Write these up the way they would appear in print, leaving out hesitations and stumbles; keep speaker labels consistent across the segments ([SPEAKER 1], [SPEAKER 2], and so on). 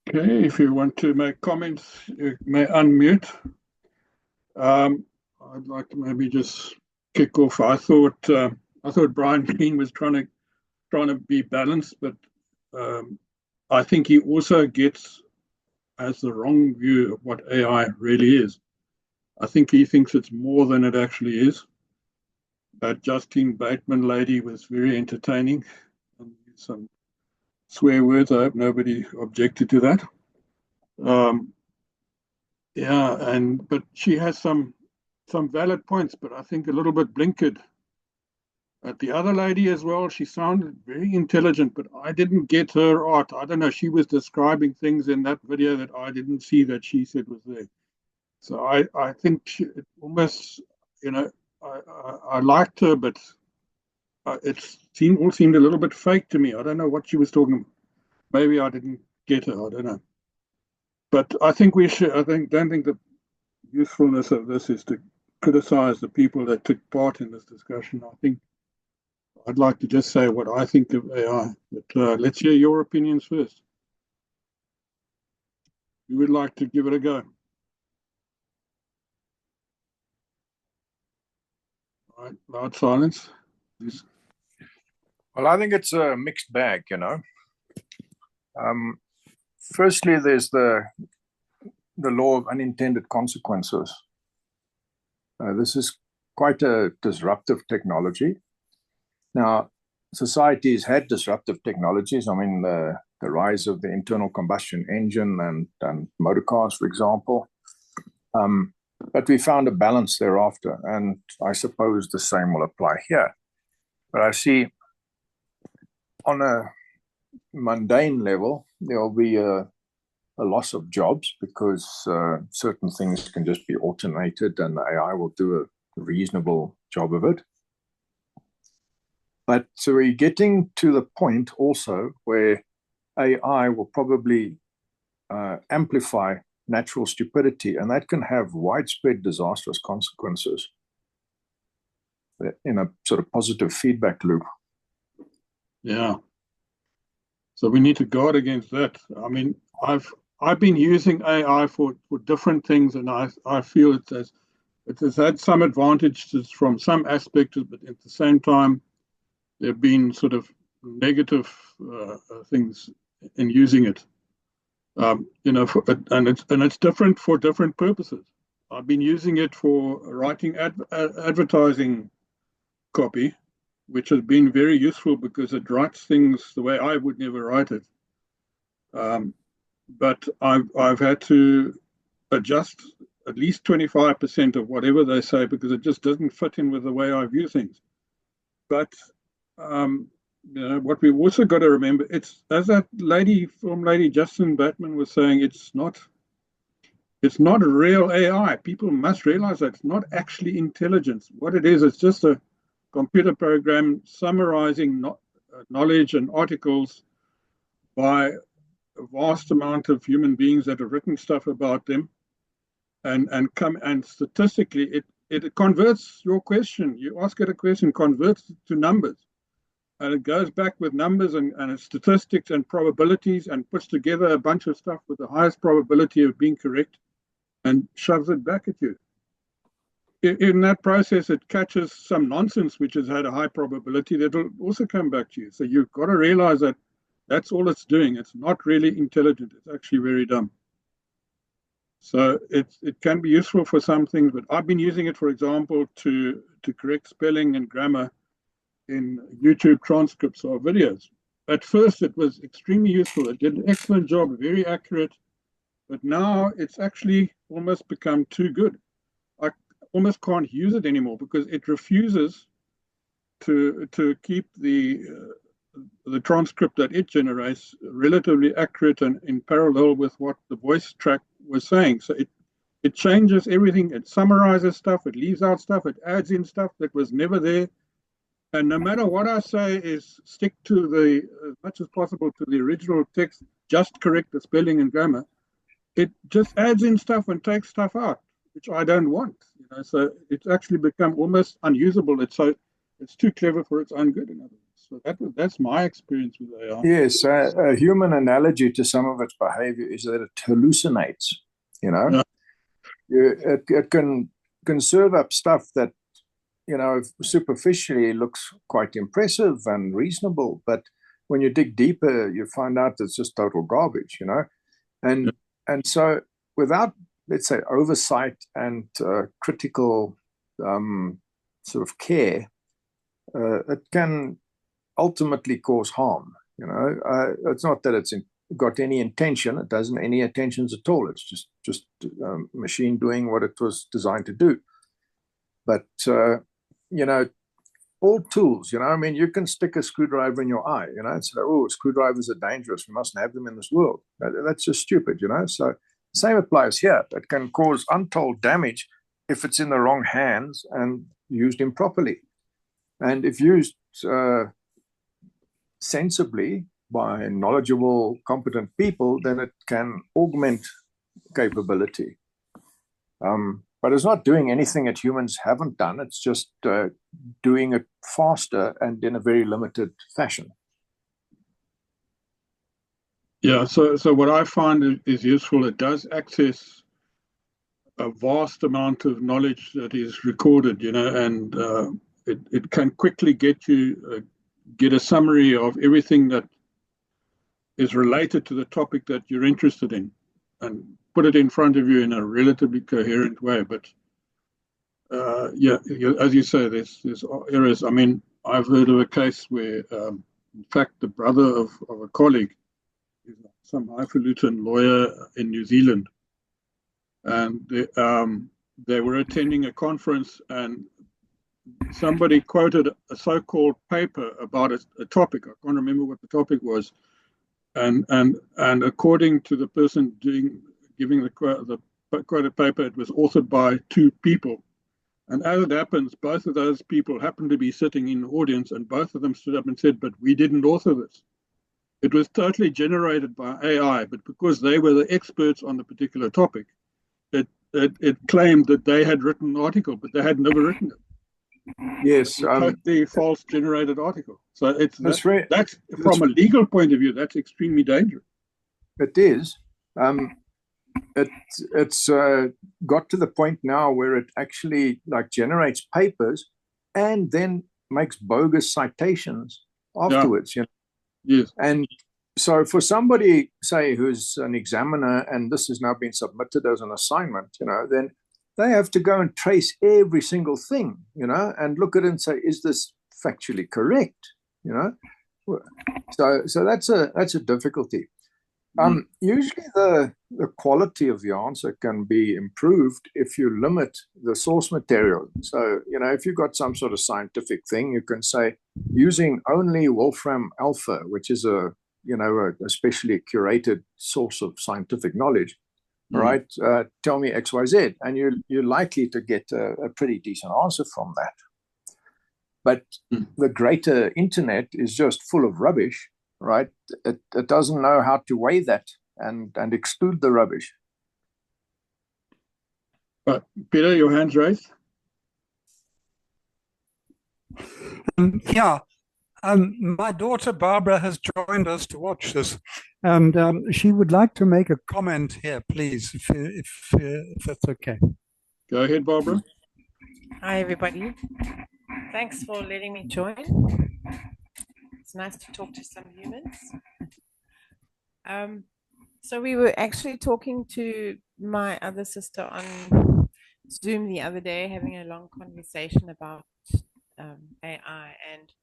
[SPEAKER 1] Okay, if you want to make comments, you may unmute. I'd like to maybe just kick off. I thought Brian Greene was trying to be balanced, but I think he also has the wrong view of what AI really is. I think he thinks it's more than it actually is. That Justine Bateman lady was very entertaining, and some swear words. I hope nobody objected to that. Yeah, but she has some valid points, but I think a little bit blinkered. At the other lady as well, she sounded very intelligent, but I didn't get her art. I don't know. She was describing things in that video that I didn't see that she said was there. So I think it almost, I liked her, but it all seemed a little bit fake to me. I don't know what she was talking about. Maybe I didn't get her. I don't know. But I think we should. Don't think the usefulness of this is to criticize the people that took part in this discussion. I think I'd like to just say what I think of AI. But let's hear your opinions first. You would like to give it a go. All right, loud silence. Please.
[SPEAKER 2] Well, I think it's a mixed bag, Firstly, there's the law of unintended consequences. This is quite a disruptive technology. Now, societies had disruptive technologies. I mean, the rise of the internal combustion engine and motor cars, for example. But we found a balance thereafter, and I suppose the same will apply here. But I see on a mundane level, there will be a loss of jobs because certain things can just be automated and the AI will do a reasonable job of it. But so we're getting to the point also where AI will probably amplify natural stupidity, and that can have widespread disastrous consequences in a sort of positive feedback loop.
[SPEAKER 1] Yeah. So we need to guard against that. I mean, I've been using AI for different things, and I feel it has had some advantages from some aspects, but at the same time, there have been sort of negative things in using it. And it's different for different purposes. I've been using it for writing advertising copy, which has been very useful because it writes things the way I would never write it. But I've had to adjust at least 25% of whatever they say because it just doesn't fit in with the way I view things. But what we've also got to remember, it's as that film lady Justine Bateman was saying, it's not a real AI. People must realize that it's not actually intelligence. What it is, it's just a computer program summarizing knowledge and articles by a vast amount of human beings that have written stuff about them, and statistically it converts your question. You ask it a question, converts it to numbers, and it goes back with numbers and statistics and probabilities and puts together a bunch of stuff with the highest probability of being correct and shoves it back at you. In that process, it catches some nonsense which has had a high probability that will also come back to you. So you've got to realize that that's all it's doing. It's not really intelligent. It's actually very dumb. So it can be useful for some things, but I've been using it, for example, to correct spelling and grammar in YouTube transcripts or videos. At first, it was extremely useful. It did an excellent job, very accurate, but now it's actually almost become too good. I almost can't use it anymore because it refuses to keep the transcript that it generates relatively accurate and in parallel with what the voice track was saying. So it changes everything. It summarizes stuff. It leaves out stuff. It adds in stuff that was never there. And no matter what I say is stick to as much as possible to the original text, just correct the spelling and grammar. It just adds in stuff and takes stuff out, which I don't want. So it's actually become almost unusable. It's too clever for its own good, in other words. So that's my experience with AI.
[SPEAKER 2] Yes, a human analogy to some of its behavior is that it hallucinates. You know,
[SPEAKER 1] Yeah.
[SPEAKER 2] it can serve up stuff that, you know, superficially looks quite impressive and reasonable, but when you dig deeper, you find out it's just total garbage. You know, and so without, let's say, oversight and critical sort of care, it can ultimately cause harm. You know, it's not that it's got any intention. It doesn't any intentions at all. It's just machine doing what it was designed to do. But you know, all tools. You know, I mean, you can stick a screwdriver in your eye. You know, and say, "Oh, screwdrivers are dangerous. We mustn't have them in this world." That's just stupid. You know, so the same applies here. It can cause untold damage if it's in the wrong hands and used improperly. And if used sensibly by knowledgeable, competent people, then it can augment capability. But it's not doing anything that humans haven't done. It's just doing it faster and in a very limited fashion.
[SPEAKER 1] Yeah, so what I find is useful, it does access a vast amount of knowledge that is recorded, you know, and it can quickly get a summary of everything that is related to the topic that you're interested in and put it in front of you in a relatively coherent way. But yeah, as you say, there's errors. I mean, I've heard of a case where, in fact, the brother of a colleague is some highfalutin lawyer in New Zealand, and they were attending a conference, and somebody quoted a so-called paper about a topic. I can't remember what the topic was, and according to the person giving the quoted paper, it was authored by two people. And as it happens, both of those people happened to be sitting in the audience, and both of them stood up and said, "But we didn't author this. It was totally generated by AI, but because they were the experts on the particular topic, it claimed that they had written an article, but they had never written it."
[SPEAKER 2] Yes,
[SPEAKER 1] totally false generated article. So that's from a legal point of view, that's extremely dangerous.
[SPEAKER 2] It is. It's got to the point now where it actually like generates papers and then makes bogus citations afterwards.
[SPEAKER 1] Yeah.
[SPEAKER 2] You know?
[SPEAKER 1] Yes.
[SPEAKER 2] And so for somebody, say, who's an examiner and this has now been submitted as an assignment, you know, then they have to go and trace every single thing, you know, and look at it and say, is this factually correct? You know, so that's a difficulty. Usually the quality of the answer can be improved if you limit the source material. So, you know, if you've got some sort of scientific thing, you can say using only Wolfram Alpha, which is a specially curated source of scientific knowledge, right? Tell me X, Y, Z, and you're likely to get a pretty decent answer from that. But the greater internet is just full of rubbish, right? It doesn't know how to weigh that and exclude the rubbish.
[SPEAKER 1] But Peter, your hand's raised.
[SPEAKER 3] Yeah. My daughter Barbara has joined us to watch this, and she would like to make a comment here, please, if that's okay.
[SPEAKER 1] Go ahead, Barbara.
[SPEAKER 4] Hi, everybody. Thanks for letting me join. It's nice to talk to some humans. So we were actually talking to my other sister on Zoom the other day, having a long conversation about AI, and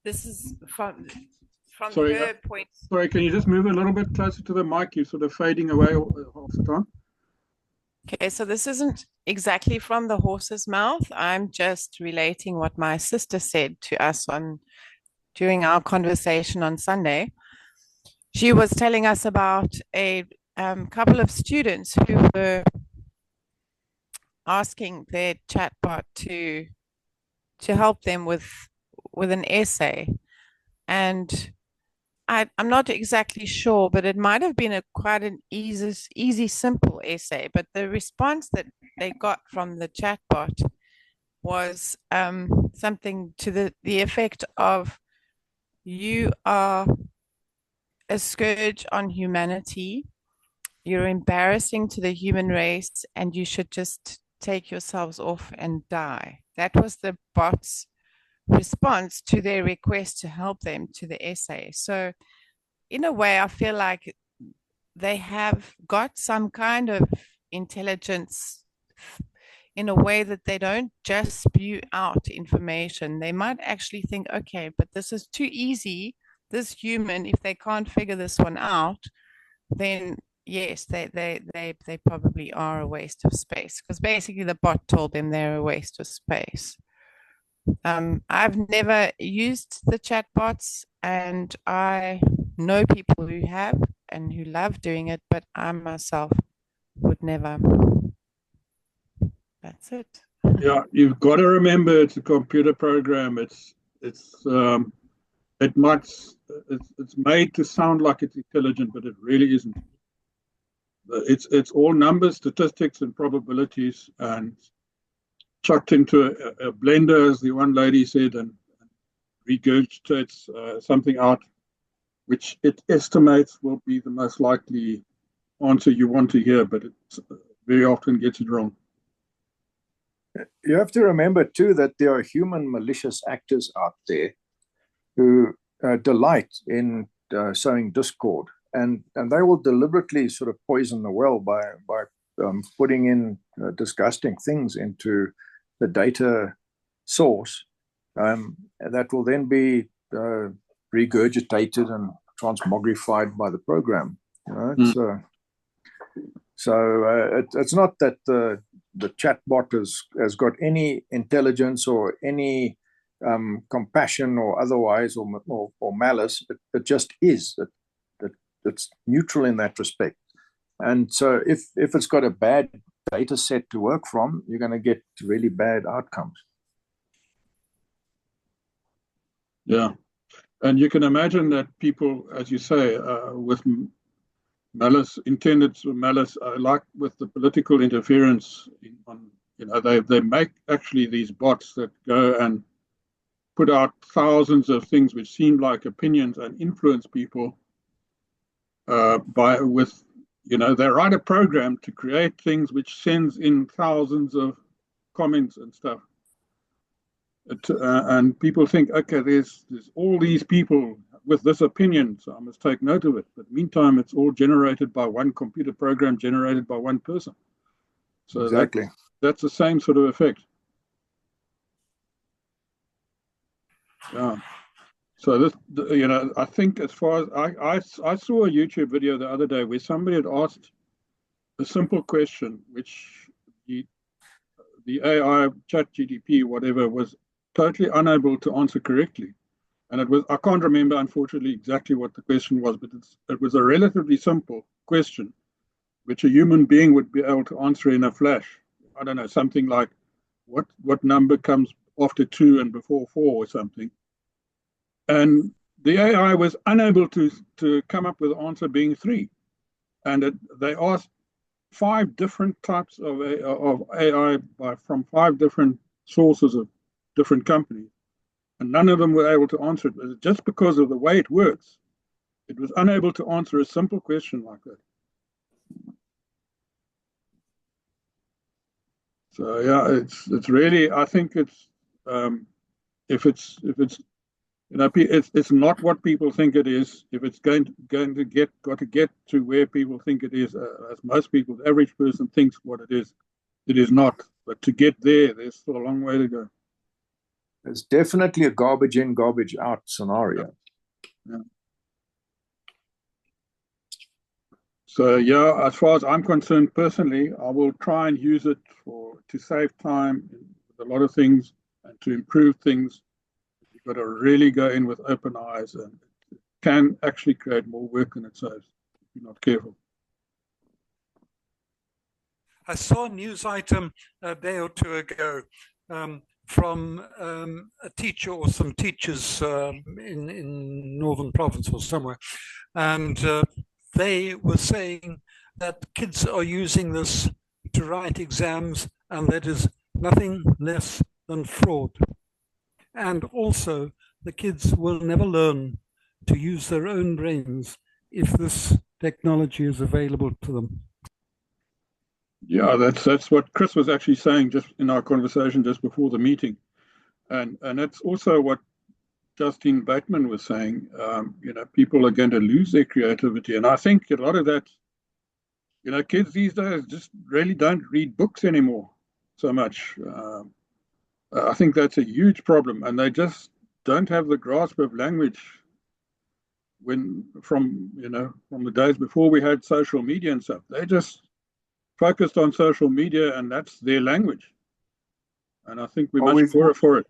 [SPEAKER 4] this is from her point.
[SPEAKER 1] Sorry, can you just move a little bit closer to the mic? You're sort of fading away half the time.
[SPEAKER 4] Okay, so this isn't exactly from the horse's mouth. I'm just relating what my sister said to us during our conversation on Sunday. She was telling us about a couple of students who were asking their chatbot to help them with an essay, and I'm not exactly sure, but it might have been quite an easy, simple essay. But the response that they got from the chatbot was something to the effect of, you are a scourge on humanity. You're embarrassing to the human race, and you should just take yourselves off and die. That was the bot's response to their request to help them to the essay. So in a way, I feel like they have got some kind of intelligence in a way that they don't just spew out information. They might actually think, okay, but this is too easy. This human, if they can't figure this one out, then yes, they probably are a waste of space, because basically the bot told them they're a waste of space. I've never used the chatbots, and I know people who have and who love doing it, but I myself would never. That's it.
[SPEAKER 1] Yeah, you've got to remember it's a computer program. It's made to sound like it's intelligent, but it really isn't. It's all numbers, statistics, and probabilities, and chucked into a blender, as the one lady said, and regurgitates something out, which it estimates will be the most likely answer you want to hear, but it very often gets it wrong.
[SPEAKER 2] You have to remember, too, that there are human malicious actors out there who delight in sowing discord, and they will deliberately sort of poison the well by putting in disgusting things into the data source that will then be regurgitated and transmogrified by the program. It's not that the chatbot has got any intelligence or any compassion or otherwise or malice. It just is. It's neutral in that respect. And so if it's got a bad data set to work from, you're going to get really bad outcomes.
[SPEAKER 1] Yeah. And you can imagine that people, as you say, with malice, intended malice, like with the political interference, they make actually these bots that go and put out thousands of things which seem like opinions and influence people they write a program to create things which sends in thousands of comments and stuff. And people think, okay, there's all these people with this opinion, so I must take note of it. But meantime, it's all generated by one computer program, generated by one person. So
[SPEAKER 2] exactly,
[SPEAKER 1] that's the same sort of effect. Yeah. So this, I think as far as I saw a YouTube video the other day where somebody had asked a simple question, which the AI, ChatGPT, whatever, was totally unable to answer correctly. And I can't remember, unfortunately, exactly what the question was, but it was a relatively simple question, which a human being would be able to answer in a flash. I don't know, something like what number comes after 2 and before 4 or something. And the AI was unable to come up with the answer being 3. And they asked 5 different types of AI from 5 different sources of different companies. And none of them were able to answer it. But just because of the way it works, it was unable to answer a simple question like that. So yeah, it's really, I think it's it's not what people think it is. If it's got to get to where people think it is, as most people, the average person thinks what it is not. But to get there, there's still a long way to go.
[SPEAKER 2] It's definitely a garbage in, garbage out scenario.
[SPEAKER 1] Yeah. So yeah, as far as I'm concerned personally, I will try and use it to save time with a lot of things and to improve things. You've got to really go in with open eyes, and it can actually create more work than it saves if you're not careful.
[SPEAKER 3] I saw a news item a day or two ago from a teacher or some teachers in Northern Province or somewhere, and they were saying that kids are using this to write exams, and that is nothing less than fraud. And also the kids will never learn to use their own brains if this technology is available to them.
[SPEAKER 1] Yeah, that's what Chris was actually saying just in our conversation just before the meeting, and that's also what Justine Bateman was saying. People are going to lose their creativity, and I think a lot of that. Kids these days just really don't read books anymore so much. I think that's a huge problem, and they just don't have the grasp of language. From the days before we had social media and stuff, they just focused on social media, and that's their language. And I think we're much poorer for it.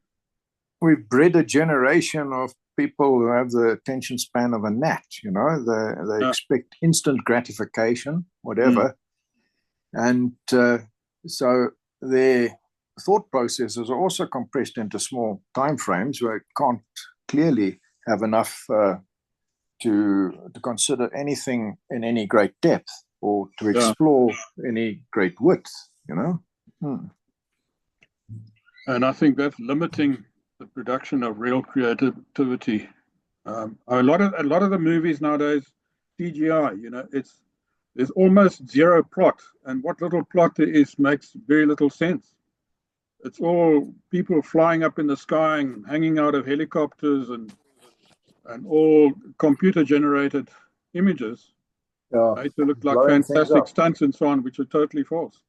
[SPEAKER 2] We've bred a generation of people who have the attention span of a gnat. They expect instant gratification, whatever, and so their thought processes are also compressed into small time frames where it can't clearly have enough to consider anything in any great depth or to explore any great width.
[SPEAKER 1] And I think that's limiting the production of real creativity. A lot of the movies nowadays, CGI. There's almost zero plot, and what little plot there is makes very little sense. It's all people flying up in the sky and hanging out of helicopters and all computer-generated images made to look like fantastic stunts and so on, which are totally false.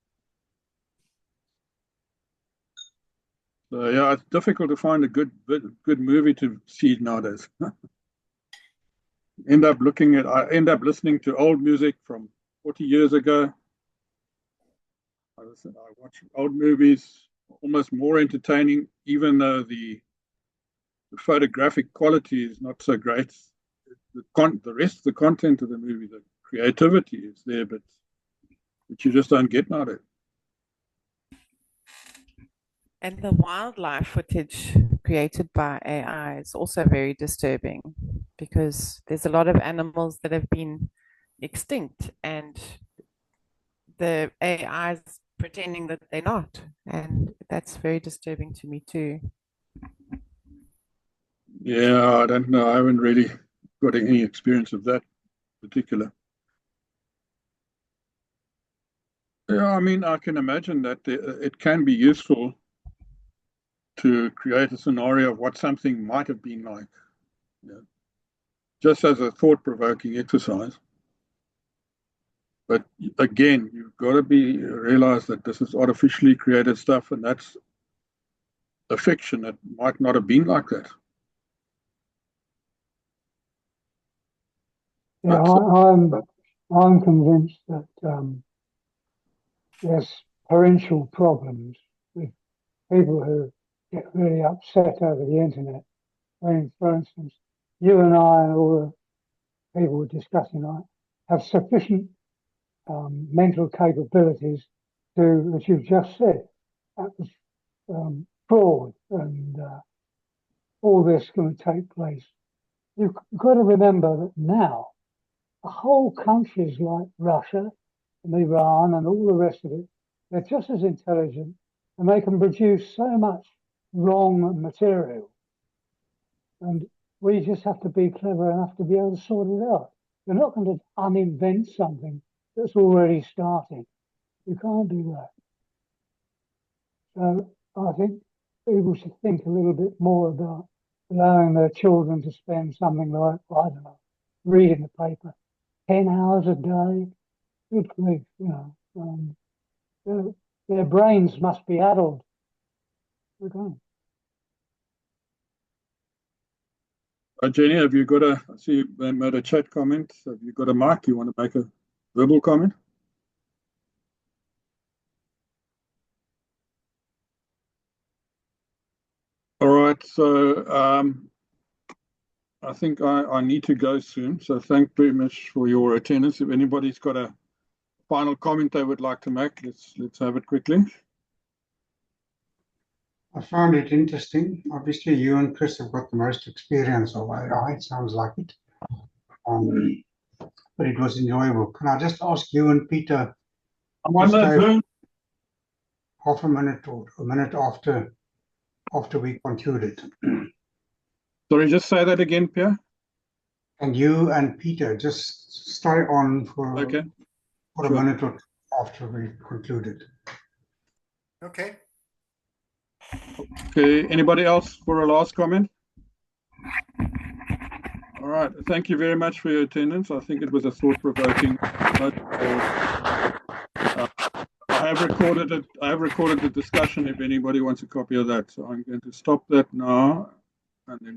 [SPEAKER 1] So yeah, it's difficult to find a good movie to see nowadays. I end up listening to old music from 40 years ago. I watch old movies, almost more entertaining, even though the photographic quality is not so great. The rest of the content of the movie, the creativity is there, but you just don't get nowadays.
[SPEAKER 4] And the wildlife footage created by AI is also very disturbing because there's a lot of animals that have been extinct and the AI is pretending that they're not. And that's very disturbing to me too.
[SPEAKER 1] Yeah, I don't know. I haven't really got any experience of that particular. Yeah, I mean, I can imagine that it can be useful to create a scenario of what something might have been like, just as a thought-provoking exercise. But again, you've got to realize that this is artificially created stuff, and that's a fiction that might not have been like that.
[SPEAKER 5] Yeah, I'm convinced that there's parental problems with people who get really upset over the internet. When, for instance, you and I and all the people we're discussing tonight have sufficient mental capabilities to, as you've just said, that was fraud and all this going to take place. You've got to remember that now the whole countries like Russia and Iran and all the rest of it, they're just as intelligent and they can produce so much wrong material. And we just have to be clever enough to be able to sort it out. You're not going to uninvent something that's already started. You can't do that. So I think people should think a little bit more about allowing their children to spend something like, I don't know, reading the paper 10 hours a day. Good grief, their brains must be addled. Okay.
[SPEAKER 1] Jenny, have you got I see you made a chat comment. Have you got a mic? You want to make a verbal comment? All right, so I think I need to go soon. So thank very much for your attendance. If anybody's got a final comment they would like to make, let's have it quickly.
[SPEAKER 6] I found it interesting. Obviously, you and Chris have got the most experience of AI. It sounds like it. But it was enjoyable. Can I just ask you and Peter, half a minute or a minute after we concluded?
[SPEAKER 1] Sorry, just say that again, Pierre.
[SPEAKER 6] And you and Peter just stay on for
[SPEAKER 1] Okay.
[SPEAKER 6] a
[SPEAKER 1] Sure.
[SPEAKER 6] minute or two after we concluded.
[SPEAKER 3] Okay.
[SPEAKER 1] Okay. Anybody else for a last comment? All right. Thank you very much for your attendance. I think it was a thought-provoking. I have recorded it. I have recorded the discussion if anybody wants a copy of that. So I'm going to stop that now and then